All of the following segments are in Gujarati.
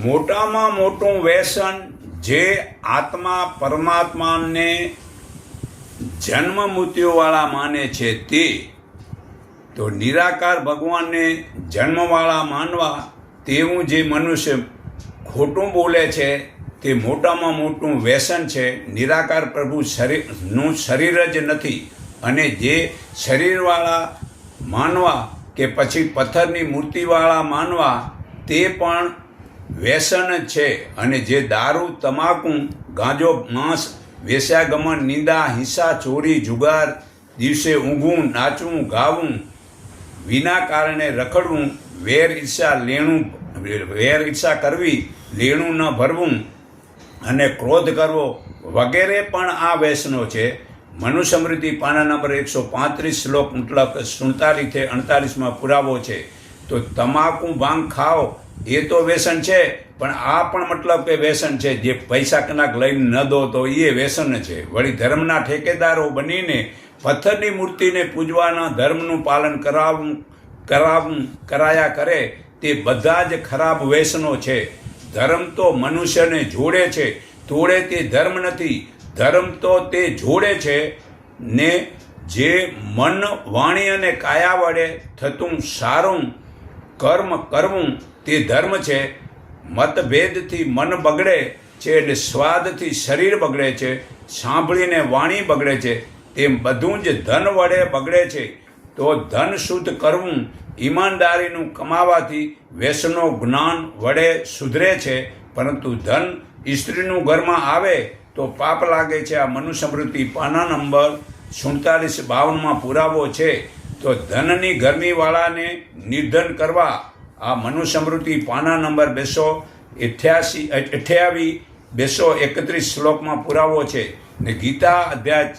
મોટામાં મોટું વ્યસન જે આત્મા પરમાત્માને જન્મ મૃત્યુવાળા માને છે તે તો નિરાકાર ભગવાનને જન્મવાળા માનવા તેવું જે મનુષ્ય ખોટું બોલે છે તે મોટામાં મોટું વ્યસન છે. નિરાકાર પ્રભુ શરીરનું શરીર જ નથી અને જે શરીરવાળા માનવા કે પછી પથ્થરની મૂર્તિવાળા માનવા તે પણ વ્યસન જ છે. અને જે દારૂ, તમાકુ, ગાંજો, માંસ, વેશ્યાગમન, નિંદા, હિંસા, ચોરી, જુગાર, દિવસે ઊંઘવું, નાચવું, ગાવું, વિના કારણે રખડવું, વેર ઈર્ષા કરવી, લેણું ન ભરવું અને ક્રોધ કરવો વગેરે પણ આ વ્યસનો છે. મનુસ્મૃતિ પાના નંબર 135 શ્લોક મતલબ 47-48 પુરાવો છે. તો તમાકુ ભાંગ ખાઓ એ તો વ્યસન છે, પણ આ પણ મતલબ કે વ્યસન છે. જે પૈસા કનાક લઈને ન દો તો એ વ્યસન છે. વળી ધર્મના ઠેકેદારો બનીને પથ્થરની મૂર્તિને પૂજવાના ધર્મનું પાલન કરાયા કરે તે બધા જ ખરાબ વ્યસનો છે. ધર્મ તો મનુષ્યને જોડે છે, તોડે તે ધર્મ નથી. ધર્મ તો તે જોડે છે ને જે મન, વાણી અને કાયા વડે થતું સારું કર્મ કરવું તે ધર્મ છે. મતભેદથી મન બગડે છે એટલે સ્વાદથી શરીર બગડે છે, સાંભળીને વાણી બગડે છે, તેમ બધું જ ધન વડે બગડે છે. તો ધન શુદ્ધ કરવું ઈમાનદારીનું કમાવાથી વ્યસનો જ્ઞાન વડે સુધરે છે, પરંતુ ધન સ્ત્રીનું ઘરમાં આવે તો પાપ લાગે છે. આ મનુસ્મૃતિ પાના નંબર 47-52 પુરાવો છે. તો ધનની ગરમીવાળાને નિર્ધન કરવા આ મનુસ્મૃતિ પાના નંબર 228-231 શ્લોકમાં પુરાવો છે. ને ગીતા અધ્યાય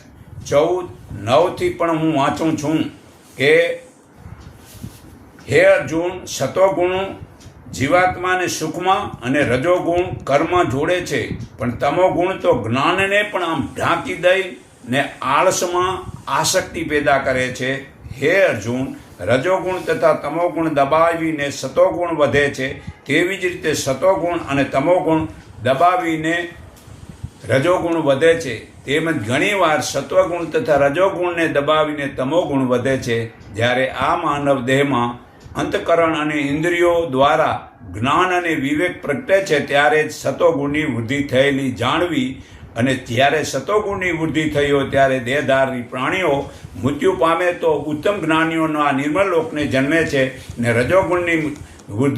14:9 પણ હું વાંચું છું કે હે અર્જુન, સતોગુણ જીવાત્માને સુખમાં અને રજોગુણ કર્મ જોડે છે, પણ તમોગુણ તો જ્ઞાનને પણ આમ ઢાંકી દઈને આળસમાં આસક્તિ પેદા કરે છે. હે અર્જુન, રજોગુણ તથા તમોગુણ દબાવીને સતોગુણ વધે છે, તેવી જ રીતે સતોગુણ અને તમોગુણ દબાવીને રજોગુણ વધે છે. તેમજ ઘણીવાર સત્વગુણ તથા રજોગુણને દબાવીને તમોગુણ વધે છે. જ્યારે આ માનવ દેહમાં અંતકરણ અને ઇન્દ્રિયો દ્વારા જ્ઞાન અને વિવેક પ્રગટે છે ત્યારે જ સતોગુણની વૃદ્ધિ થયેલી જાણવી. અને જ્યારે સતોગુણની વૃદ્ધિ થઈ હોય ત્યારે દેહધારી પ્રાણીઓ મૃત્યુ પામે તો ઉત્તમ જ્ઞાનીઓના નિર્મળ લોકને જન્મે છે. ને રજોગુણની વૃદ્ધિ